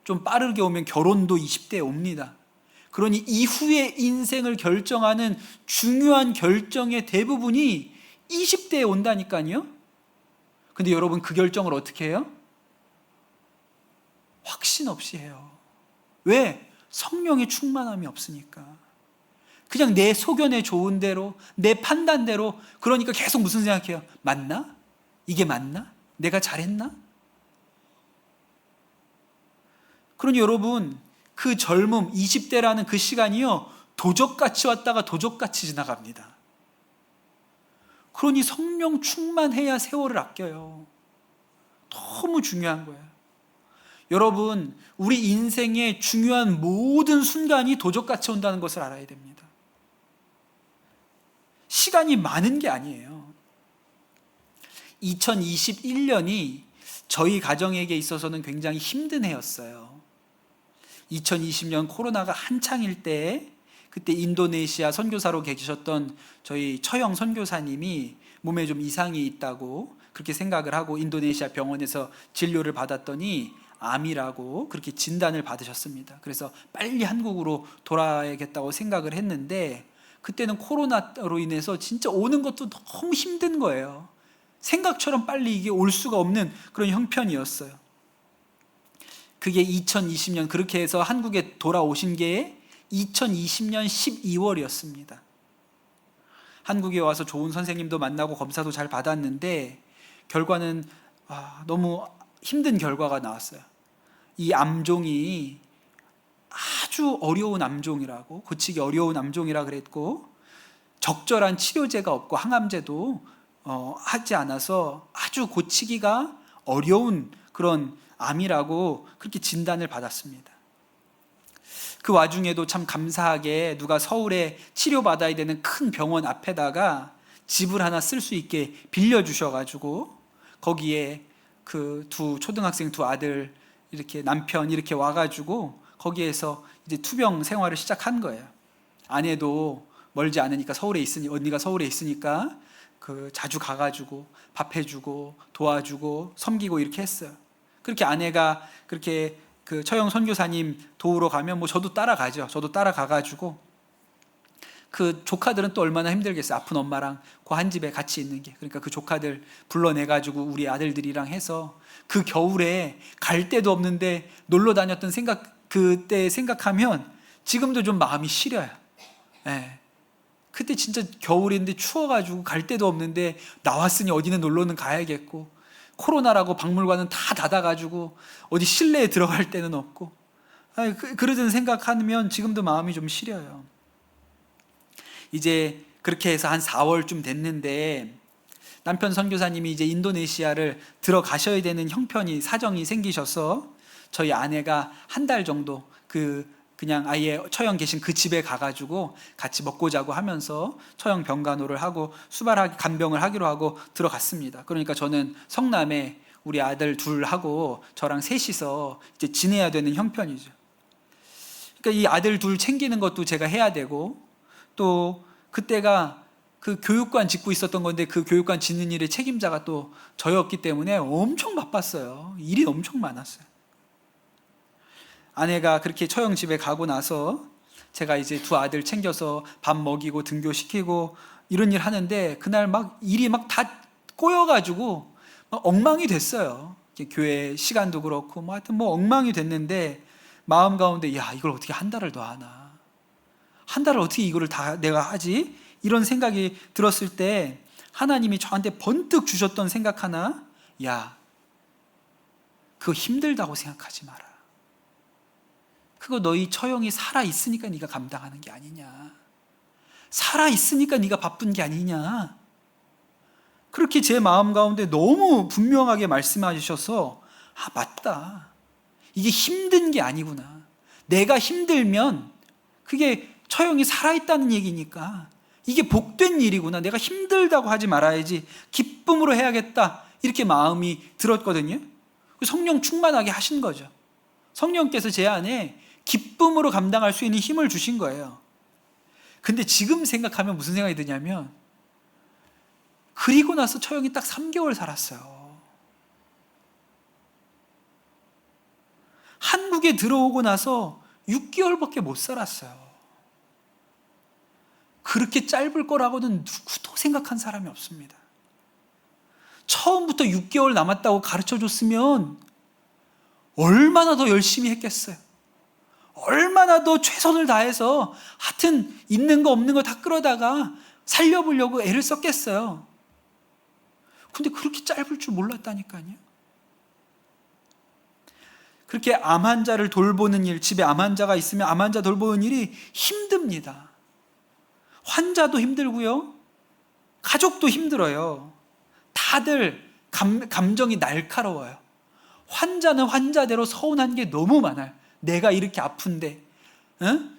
좀 빠르게 오면 결혼도 20대에 옵니다. 그러니 이후의 인생을 결정하는 중요한 결정의 대부분이 20대에 온다니까요. 근데 여러분, 그 결정을 어떻게 해요? 확신 없이 해요. 왜? 성령의 충만함이 없으니까. 그냥 내 소견에 좋은 대로, 내 판단대로. 그러니까 계속 무슨 생각해요? 맞나? 이게 맞나? 내가 잘했나? 그러니 여러분, 그 젊음, 20대라는 그 시간이요, 도적같이 왔다가 도적같이 지나갑니다. 그러니 성령 충만해야 세월을 아껴요. 너무 중요한 거예요. 여러분, 우리 인생의 중요한 모든 순간이 도적같이 온다는 것을 알아야 됩니다. 시간이 많은 게 아니에요. 2021년이 저희 가정에게 있어서는 굉장히 힘든 해였어요. 2020년 코로나가 한창일 때, 그때 인도네시아 선교사로 계셨던 저희 처형 선교사님이 몸에 좀 이상이 있다고 그렇게 생각을 하고 인도네시아 병원에서 진료를 받았더니 암이라고 그렇게 진단을 받으셨습니다. 그래서 빨리 한국으로 돌아야겠다고 생각을 했는데, 그때는 코로나로 인해서 진짜 오는 것도 너무 힘든 거예요. 생각처럼 빨리 이게 올 수가 없는 그런 형편이었어요. 그게 2020년, 그렇게 해서 한국에 돌아오신 게 2020년 12월이었습니다. 한국에 와서 좋은 선생님도 만나고 검사도 잘 받았는데 결과는 너무 힘든 결과가 나왔어요. 이 암종이 아주 어려운 암종이라고, 고치기 어려운 암종이라 그랬고, 적절한 치료제가 없고 항암제도 하지 않아서 아주 고치기가 어려운 그런 암이라고 그렇게 진단을 받았습니다. 그 와중에도 참 감사하게 누가 서울에 치료받아야 되는 큰 병원 앞에다가 집을 하나 쓸 수 있게 빌려주셔가지고, 거기에 그 초등학생 두 아들, 이렇게 남편 이렇게 와가지고 거기에서 이제 투병 생활을 시작한 거예요. 아내도 멀지 않으니까 언니가 서울에 있으니까 자주 가가지고 밥 해주고 도와주고 섬기고 이렇게 했어요. 그렇게 아내가 그렇게 그 처형 선교사님 도우러 가면 뭐 저도 따라가죠. 저도 따라가가지고 그 조카들은 또 얼마나 힘들겠어요. 아픈 엄마랑 그 한 집에 같이 있는 게. 그러니까 그 조카들 불러내가지고 우리 아들들이랑 해서 그 겨울에 갈 데도 없는데 놀러 다녔던 그때 생각하면 지금도 좀 마음이 시려요. 예. 그때 진짜 겨울인데 추워가지고 갈 데도 없는데 나왔으니 어디는 놀러는 가야겠고, 코로나라고 박물관은 다 닫아가지고 어디 실내에 들어갈 데는 없고, 그러던 생각하면 지금도 마음이 좀 시려요. 이제 그렇게 해서 한 4월쯤 됐는데 남편 선교사님이 이제 인도네시아를 들어가셔야 되는 형편이 사정이 생기셔서 저희 아내가 한 달 정도 그냥 아예 처형 계신 그 집에 가가지고 같이 먹고 자고 하면서 처형 병간호를 하고 수발하기 간병을 하기로 하고 들어갔습니다. 그러니까 저는 성남에 우리 아들 둘하고 저랑 셋이서 이제 지내야 되는 형편이죠. 그러니까 이 아들 둘 챙기는 것도 제가 해야 되고, 또 그때가 그 교육관 짓고 있었던 건데 그 교육관 짓는 일의 책임자가 또 저였기 때문에 엄청 바빴어요. 일이 엄청 많았어요. 아내가 그렇게 처형 집에 가고 나서 제가 이제 두 아들 챙겨서 밥 먹이고 등교시키고 이런 일 하는데, 그날 막 일이 막 다 꼬여가지고 막 엉망이 됐어요. 교회 시간도 그렇고 뭐 하여튼 뭐 엉망이 됐는데, 마음 가운데 야, 이걸 어떻게 한 달을 더 하나, 한 달을 어떻게 이거를 다 내가 하지? 이런 생각이 들었을 때 하나님이 저한테 번뜩 주셨던 생각 하나, 야, 그거 힘들다고 생각하지 마라. 그거 너희 처형이 살아있으니까 네가 감당하는 게 아니냐. 살아있으니까 네가 바쁜 게 아니냐. 그렇게 제 마음 가운데 너무 분명하게 말씀하셔서, 아, 맞다. 이게 힘든 게 아니구나. 내가 힘들면 그게 처형이 살아있다는 얘기니까 이게 복된 일이구나. 내가 힘들다고 하지 말아야지. 기쁨으로 해야겠다. 이렇게 마음이 들었거든요. 성령 충만하게 하신 거죠. 성령께서 제 안에 기쁨으로 감당할 수 있는 힘을 주신 거예요. 근데 지금 생각하면 무슨 생각이 드냐면, 그리고 나서 처형이 딱 3개월 살았어요. 한국에 들어오고 나서 6개월밖에 못 살았어요. 그렇게 짧을 거라고는 누구도 생각한 사람이 없습니다. 처음부터 6개월 남았다고 가르쳐 줬으면 얼마나 더 열심히 했겠어요. 얼마나 더 최선을 다해서 하여튼 있는 거 없는 거 다 끌어다가 살려보려고 애를 썼겠어요. 근데 그렇게 짧을 줄 몰랐다니까요. 그렇게 암 환자를 돌보는 일, 집에 암 환자가 있으면 암 환자 돌보는 일이 힘듭니다. 환자도 힘들고요, 가족도 힘들어요. 다들 감정이 날카로워요. 환자는 환자대로 서운한 게 너무 많아요. 내가 이렇게 아픈데,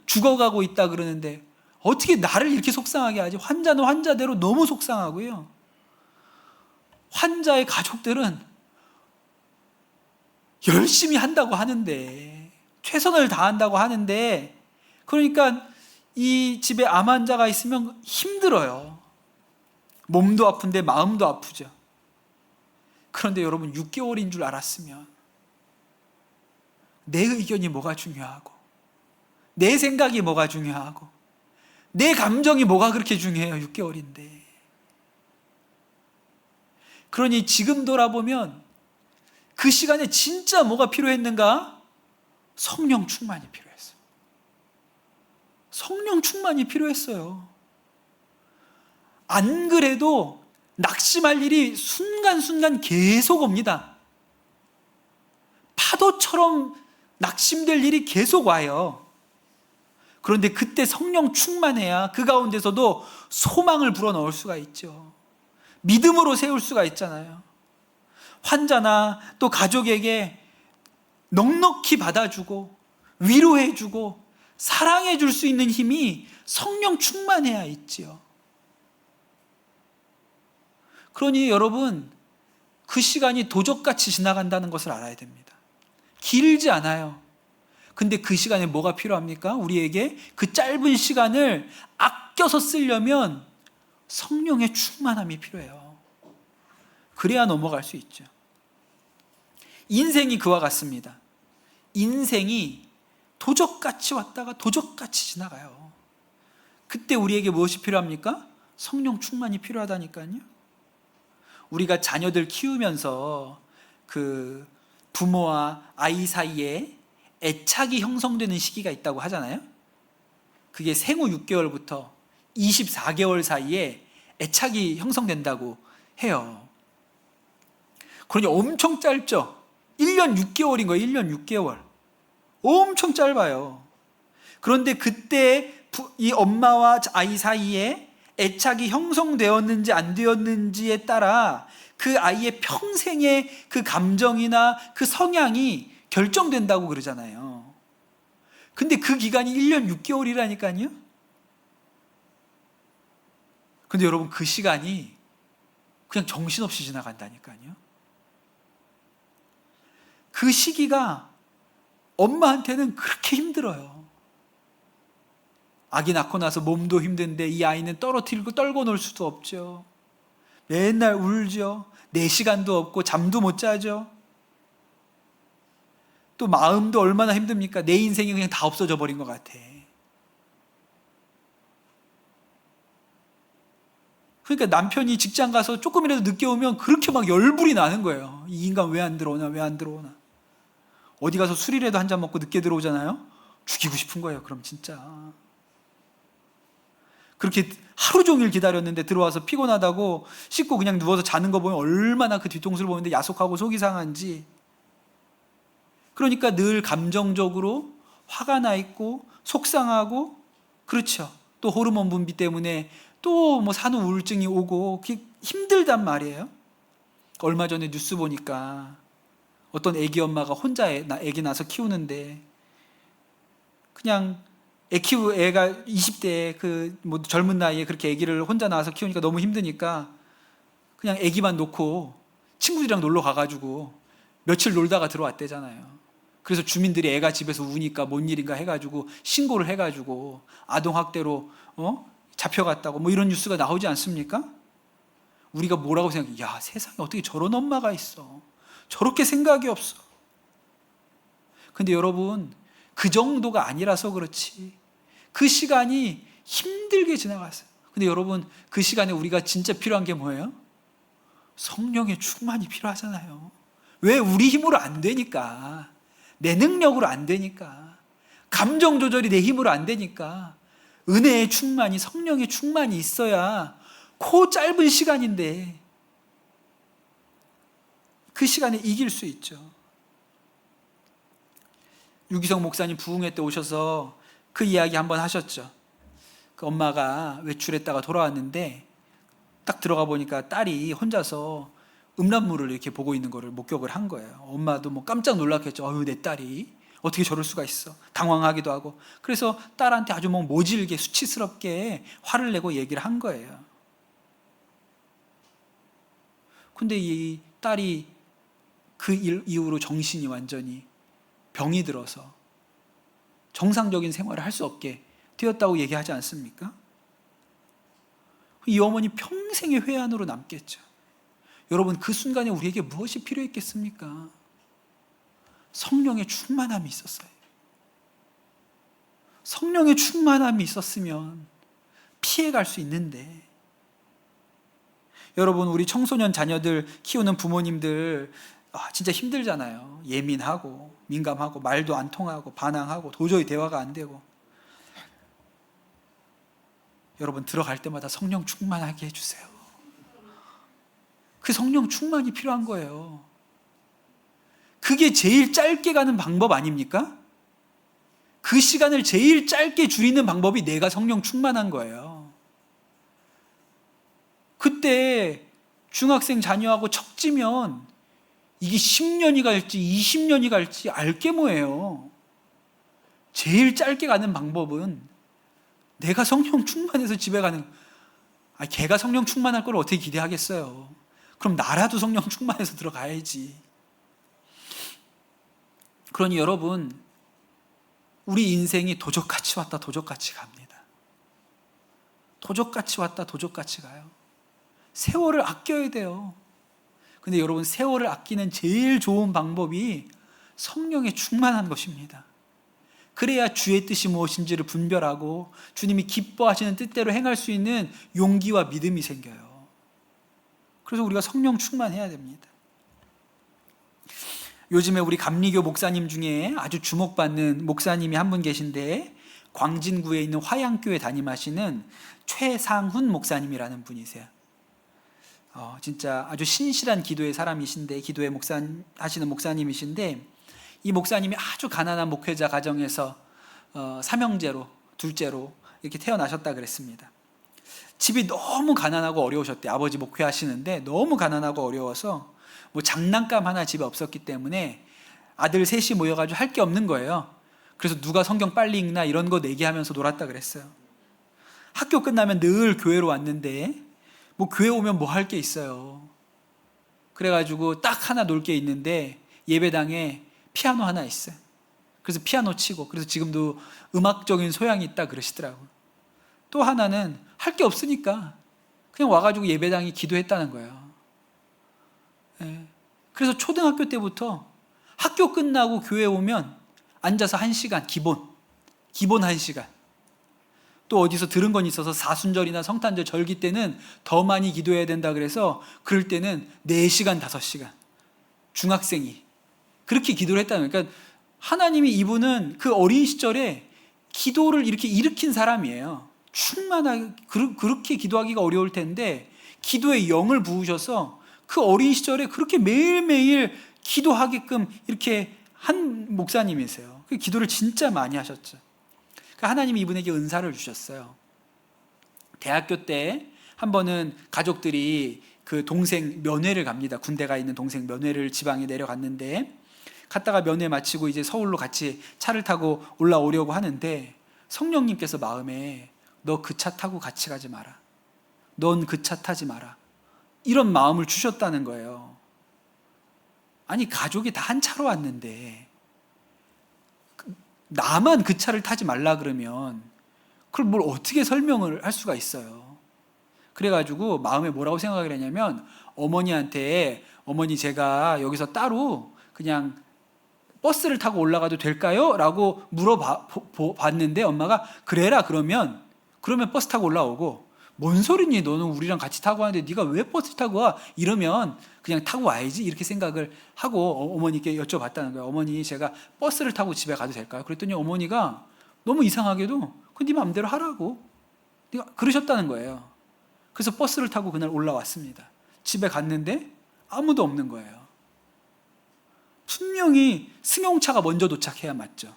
죽어가고 있다 그러는데 어떻게 나를 이렇게 속상하게 하지? 환자는 환자대로 너무 속상하고요. 환자의 가족들은 열심히 한다고 하는데, 최선을 다한다고 하는데, 그러니까 이 집에 암 환자가 있으면 힘들어요. 몸도 아픈데 마음도 아프죠. 그런데 여러분, 6개월인 줄 알았으면 내 의견이 뭐가 중요하고, 내 생각이 뭐가 중요하고, 내 감정이 뭐가 그렇게 중요해요. 6개월인데. 그러니 지금 돌아보면 그 시간에 진짜 뭐가 필요했는가? 성령 충만이 필요했어요. 성령 충만이 필요했어요. 안 그래도 낙심할 일이 순간순간 계속 옵니다. 파도처럼 낙심될 일이 계속 와요. 그런데 그때 성령 충만해야 그 가운데서도 소망을 불어넣을 수가 있죠. 믿음으로 세울 수가 있잖아요. 환자나 또 가족에게 넉넉히 받아주고 위로해주고 사랑해줄 수 있는 힘이 성령 충만해야 있지요. 그러니 여러분, 그 시간이 도적같이 지나간다는 것을 알아야 됩니다. 길지 않아요. 근데 그 시간에 뭐가 필요합니까? 우리에게 그 짧은 시간을 아껴서 쓰려면 성령의 충만함이 필요해요. 그래야 넘어갈 수 있죠. 인생이 그와 같습니다. 인생이 도적같이 왔다가 도적같이 지나가요. 그때 우리에게 무엇이 필요합니까? 성령 충만이 필요하다니까요. 우리가 자녀들 키우면서 그 부모와 아이 사이에 애착이 형성되는 시기가 있다고 하잖아요. 그게 생후 6개월부터 24개월 사이에 애착이 형성된다고 해요. 그러니 엄청 짧죠? 1년 6개월인 거예요. 1년 6개월. 엄청 짧아요. 그런데 그때 이 엄마와 아이 사이에 애착이 형성되었는지 안 되었는지에 따라 그 아이의 평생의 그 감정이나 그 성향이 결정된다고 그러잖아요. 근데 그 기간이 1년 6개월이라니까요. 근데 여러분, 그 시간이 그냥 정신없이 지나간다니까요. 그 시기가 엄마한테는 그렇게 힘들어요. 아기 낳고 나서 몸도 힘든데 이 아이는 떨어뜨리고 떨궈 놓을 수도 없죠. 맨날 울죠. 4시간도 없고 잠도 못 자죠. 또 마음도 얼마나 힘듭니까? 내 인생이 그냥 다 없어져 버린 것 같아. 그러니까 남편이 직장 가서 조금이라도 늦게 오면 그렇게 막 열불이 나는 거예요. 이 인간 왜 안 들어오나, 왜 안 들어오나. 어디 가서 술이라도 한 잔 먹고 늦게 들어오잖아요. 죽이고 싶은 거예요. 그럼 진짜. 그렇게 하루 종일 기다렸는데 들어와서 피곤하다고 씻고 그냥 누워서 자는 거 보면 얼마나 그 뒤통수를 보는데 야속하고 속이 상한지. 그러니까 늘 감정적으로 화가 나 있고 속상하고, 그렇죠. 또 호르몬 분비 때문에 또 뭐 산후 우울증이 오고 힘들단 말이에요. 얼마 전에 뉴스 보니까 어떤 애기 엄마가 혼자 애기 낳아서 키우는데 그냥 애가 20대 그 뭐 젊은 나이에 그렇게 애기를 혼자 낳아서 키우니까 너무 힘드니까 그냥 애기만 놓고 친구들이랑 놀러 가가지고 며칠 놀다가 들어왔대잖아요. 그래서 주민들이 애가 집에서 우니까 뭔 일인가 해가지고 신고를 해가지고 아동학대로 잡혀갔다고 뭐 이런 뉴스가 나오지 않습니까? 우리가 뭐라고 생각해? 야, 세상에 어떻게 저런 엄마가 있어? 저렇게 생각이 없어. 근데 여러분, 그 정도가 아니라서 그렇지. 그 시간이 힘들게 지나갔어요. 근데 여러분, 그 시간에 우리가 진짜 필요한 게 뭐예요? 성령의 충만이 필요하잖아요. 왜? 우리 힘으로 안 되니까. 내 능력으로 안 되니까. 감정 조절이 내 힘으로 안 되니까. 은혜의 충만이, 성령의 충만이 있어야 그 짧은 시간인데 그 시간에 이길 수 있죠. 유기성 목사님 부흥회 때 오셔서 그 이야기 한번 하셨죠. 그 엄마가 외출했다가 돌아왔는데 딱 들어가 보니까 딸이 혼자서 음란물을 이렇게 보고 있는 거를 목격을 한 거예요. 엄마도 뭐 깜짝 놀랐겠죠. 어휴, 내 딸이 어떻게 저럴 수가 있어. 당황하기도 하고. 그래서 딸한테 아주 뭐 모질게 수치스럽게 화를 내고 얘기를 한 거예요. 근데 이 딸이 그 이후로 정신이 완전히 병이 들어서 정상적인 생활을 할 수 없게 되었다고 얘기하지 않습니까? 이 어머니 평생의 회한으로 남겠죠. 여러분, 그 순간에 우리에게 무엇이 필요했겠습니까? 성령의 충만함이 있었어요. 성령의 충만함이 있었으면 피해갈 수 있는데, 여러분, 우리 청소년 자녀들 키우는 부모님들 진짜 힘들잖아요. 예민하고 민감하고 말도 안 통하고 반항하고 도저히 대화가 안 되고. 여러분, 들어갈 때마다 성령 충만하게 해주세요. 그 성령 충만이 필요한 거예요. 그게 제일 짧게 가는 방법 아닙니까? 그 시간을 제일 짧게 줄이는 방법이 내가 성령 충만한 거예요. 그때 중학생 자녀하고 척지면 이게 10년이 갈지 20년이 갈지 알게 뭐예요. 제일 짧게 가는 방법은 내가 성령 충만해서 집에 가는. 걔가 성령 충만할 걸 어떻게 기대하겠어요. 그럼 나라도 성령 충만해서 들어가야지. 그러니 여러분, 우리 인생이 도적같이 왔다 도적같이 갑니다. 도적같이 왔다 도적같이 가요. 세월을 아껴야 돼요. 근데 여러분, 세월을 아끼는 제일 좋은 방법이 성령에 충만한 것입니다. 그래야 주의 뜻이 무엇인지를 분별하고 주님이 기뻐하시는 뜻대로 행할 수 있는 용기와 믿음이 생겨요. 그래서 우리가 성령 충만해야 됩니다. 요즘에 우리 감리교 목사님 중에 아주 주목받는 목사님이 한 분 계신데, 광진구에 있는 화양교회 담임하시는 최상훈 목사님이라는 분이세요. 진짜 아주 신실한 기도의 사람이신데, 기도의 하시는 목사님이신데, 이 목사님이 아주 가난한 목회자 가정에서 삼형제로, 둘째로 이렇게 태어나셨다 그랬습니다. 집이 너무 가난하고 어려우셨대요. 아버지 목회하시는데 너무 가난하고 어려워서 뭐 장난감 하나 집에 없었기 때문에 아들 셋이 모여가지고 할 게 없는 거예요. 그래서 누가 성경 빨리 읽나 이런 거 내기하면서 놀았다 그랬어요. 학교 끝나면 늘 교회로 왔는데 뭐 교회 오면 뭐 할 게 있어요. 그래가지고 딱 하나 놀 게 있는데 예배당에 피아노 하나 있어요. 그래서 피아노 치고, 그래서 지금도 음악적인 소양이 있다 그러시더라고요. 또 하나는 할 게 없으니까 그냥 와가지고 예배당에 기도했다는 거예요. 그래서 초등학교 때부터 학교 끝나고 교회 오면 앉아서 1시간, 기본 1시간. 또 어디서 들은 건 있어서 사순절이나 성탄절 절기 때는 더 많이 기도해야 된다 그래서 그럴 때는 4시간, 5시간. 중학생이 그렇게 기도를 했다는 거예요. 그러니까 하나님이, 이분은 그 어린 시절에 기도를 이렇게 일으킨 사람이에요. 충만하게, 그렇게 기도하기가 어려울 텐데 기도의 영을 부으셔서 그 어린 시절에 그렇게 매일매일 기도하게끔 이렇게 한 목사님이세요. 그 기도를 진짜 많이 하셨죠. 그러니까 하나님이 이분에게 은사를 주셨어요. 대학교 때 한 번은 가족들이 그 동생 면회를 갑니다. 군대가 있는 동생 면회를 지방에 내려갔는데, 갔다가 면회 마치고 이제 서울로 같이 차를 타고 올라오려고 하는데 성령님께서 마음에 너 그 차 타고 같이 가지 마라. 넌 그 차 타지 마라. 이런 마음을 주셨다는 거예요. 아니, 가족이 다 한 차로 왔는데 나만 그 차를 타지 말라 그러면 그걸 뭘 어떻게 설명을 할 수가 있어요. 그래가지고 마음에 뭐라고 생각을 했냐면, 어머니한테 어머니 제가 여기서 따로 그냥 버스를 타고 올라가도 될까요? 라고 물어봤는데 엄마가 그래라 그러면 버스 타고 올라오고, 뭔 소리니 너는 우리랑 같이 타고 하는데 네가 왜 버스 타고 와? 이러면 그냥 타고 와야지, 이렇게 생각을 하고 어머니께 여쭤봤다는 거예요. 어머니 제가 버스를 타고 집에 가도 될까요? 그랬더니 어머니가 너무 이상하게도 그 네 마음대로 하라고 그러셨다는 거예요. 그래서 버스를 타고 그날 올라왔습니다. 집에 갔는데 아무도 없는 거예요. 분명히 승용차가 먼저 도착해야 맞죠.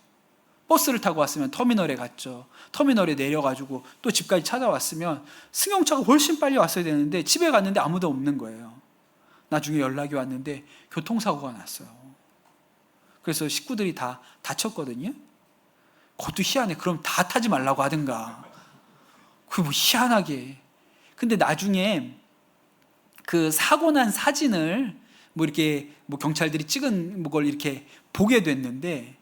버스를 타고 왔으면 터미널에 갔죠. 터미널에 내려가지고 또 집까지 찾아왔으면 승용차가 훨씬 빨리 왔어야 되는데 집에 갔는데 아무도 없는 거예요. 나중에 연락이 왔는데 교통사고가 났어요. 그래서 식구들이 다 다쳤거든요. 그것도 희한해. 그럼 다 타지 말라고 하든가. 그게 뭐 희한하게. 근데 나중에 그 사고 난 사진을 뭐 이렇게 뭐 경찰들이 찍은 걸 이렇게 보게 됐는데,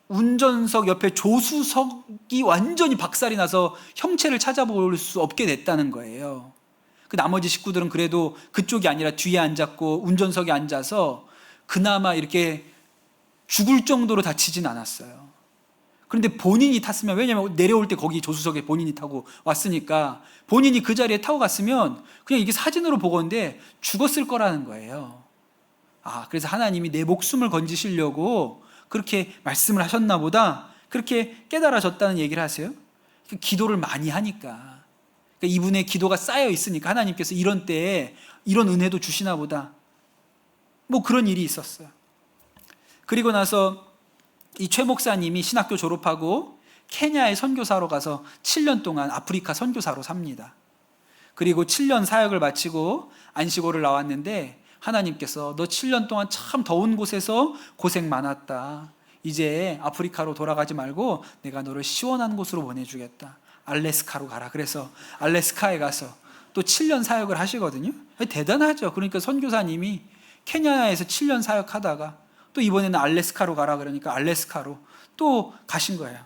운전석 옆에 조수석이 완전히 박살이 나서 형체를 찾아볼 수 없게 됐다는 거예요. 그 나머지 식구들은 그래도 그쪽이 아니라 뒤에 앉았고 운전석에 앉아서 그나마 이렇게 죽을 정도로 다치진 않았어요. 그런데 본인이 탔으면, 왜냐하면 내려올 때 거기 조수석에 본인이 타고 왔으니까 본인이 그 자리에 타고 갔으면 그냥 이게 사진으로 보건데 죽었을 거라는 거예요. 그래서 하나님이 내 목숨을 건지시려고 그렇게 말씀을 하셨나 보다, 그렇게 깨달아졌다는 얘기를 하세요. 기도를 많이 하니까, 그러니까 이분의 기도가 쌓여 있으니까 하나님께서 이런 때에 이런 은혜도 주시나 보다, 뭐 그런 일이 있었어요. 그리고 나서 이 최 목사님이 신학교 졸업하고 케냐에 선교사로 가서 7년 동안 아프리카 선교사로 삽니다. 그리고 7년 사역을 마치고 안식오를 나왔는데 하나님께서 너 7년 동안 참 더운 곳에서 고생 많았다. 이제 아프리카로 돌아가지 말고 내가 너를 시원한 곳으로 보내주겠다. 알래스카로 가라. 그래서 알래스카에 가서 또 7년 사역을 하시거든요. 대단하죠. 그러니까 선교사님이 케냐에서 7년 사역하다가 또 이번에는 알래스카로 가라 그러니까 알래스카로 또 가신 거예요.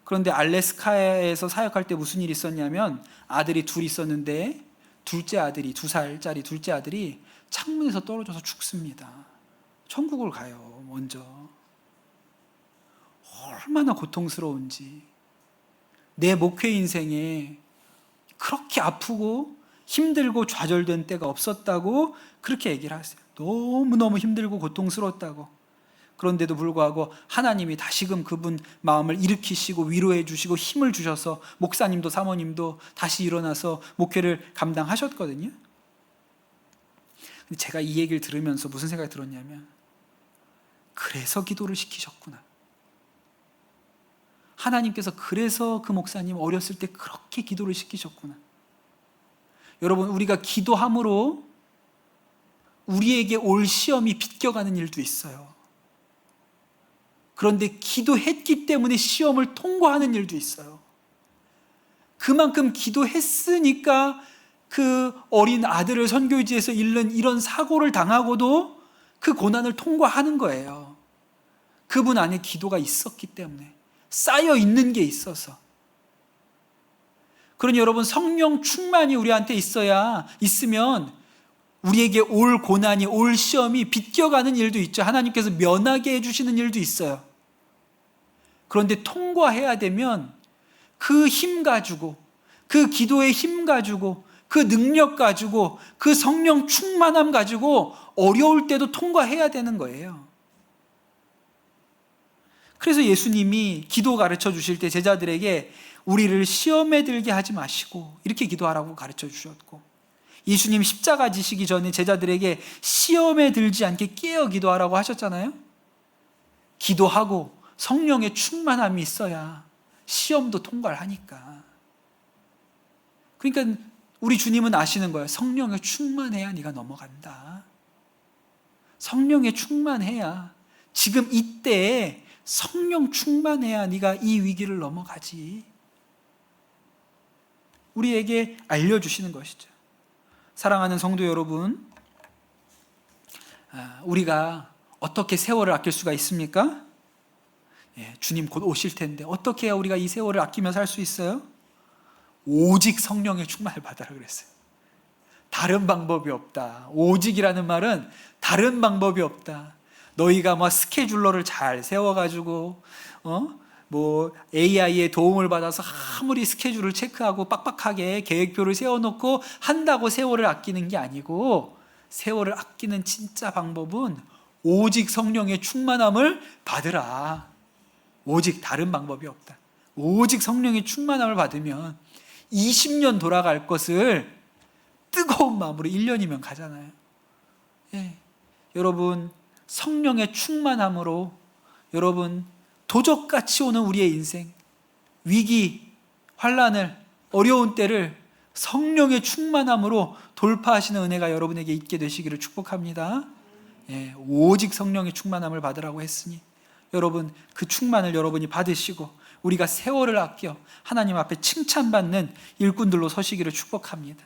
그런데 알래스카에서 사역할 때 무슨 일이 있었냐면, 아들이 둘 있었는데 둘째 아들이, 2살짜리 둘째 아들이 창문에서 떨어져서 죽습니다. 천국을 가요. 먼저. 얼마나 고통스러운지. 내 목회 인생에 그렇게 아프고 힘들고 좌절된 때가 없었다고 그렇게 얘기를 하세요. 너무너무 힘들고 고통스러웠다고. 그런데도 불구하고 하나님이 다시금 그분 마음을 일으키시고 위로해 주시고 힘을 주셔서 목사님도 사모님도 다시 일어나서 목회를 감당하셨거든요. 근데 제가 이 얘기를 들으면서 무슨 생각이 들었냐면, 그래서 기도를 시키셨구나. 하나님께서 그래서 그 목사님 어렸을 때 그렇게 기도를 시키셨구나. 여러분, 우리가 기도함으로 우리에게 올 시험이 비껴가는 일도 있어요. 그런데 기도했기 때문에 시험을 통과하는 일도 있어요. 그만큼 기도했으니까 그 어린 아들을 선교지에서 잃는 이런 사고를 당하고도 그 고난을 통과하는 거예요. 그분 안에 기도가 있었기 때문에, 쌓여 있는 게 있어서. 그러니 여러분, 성령 충만이 우리한테 있으면 우리에게 올 고난이, 올 시험이 비껴가는 일도 있죠. 하나님께서 면하게 해주시는 일도 있어요. 그런데 통과해야 되면 그 힘 가지고, 그 기도의 힘 가지고, 그 능력 가지고, 그 성령 충만함 가지고 어려울 때도 통과해야 되는 거예요. 그래서 예수님이 기도 가르쳐 주실 때 제자들에게 우리를 시험에 들게 하지 마시고 이렇게 기도하라고 가르쳐 주셨고, 예수님 십자가 지시기 전에 제자들에게 시험에 들지 않게 깨어 기도하라고 하셨잖아요. 기도하고 성령의 충만함이 있어야 시험도 통과를 하니까. 그러니까 우리 주님은 아시는 거예요. 성령에 충만해야 네가 넘어간다. 성령에 충만해야, 지금 이때에 성령 충만해야 네가 이 위기를 넘어가지. 우리에게 알려주시는 것이죠. 사랑하는 성도 여러분, 우리가 어떻게 세월을 아낄 수가 있습니까? 주님 곧 오실 텐데 어떻게 해야 우리가 이 세월을 아끼며 살 수 있어요? 오직 성령의 충만을 받으라 그랬어요. 다른 방법이 없다. 오직이라는 말은 다른 방법이 없다. 너희가 뭐 스케줄러를 잘 세워가지고 AI의 도움을 받아서 아무리 스케줄을 체크하고 빡빡하게 계획표를 세워놓고 한다고 세월을 아끼는 게 아니고, 세월을 아끼는 진짜 방법은 오직 성령의 충만함을 받으라. 오직 다른 방법이 없다. 오직 성령의 충만함을 받으면 20년 돌아갈 것을 뜨거운 마음으로 1년이면 가잖아요. 여러분, 성령의 충만함으로 여러분 도적같이 오는 우리의 인생, 위기, 환난을, 어려운 때를 성령의 충만함으로 돌파하시는 은혜가 여러분에게 있게 되시기를 축복합니다. 오직 성령의 충만함을 받으라고 했으니 여러분 그 충만을 여러분이 받으시고 우리가 세월을 아껴 하나님 앞에 칭찬받는 일꾼들로 서시기를 축복합니다.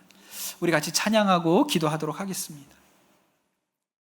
우리 같이 찬양하고 기도하도록 하겠습니다.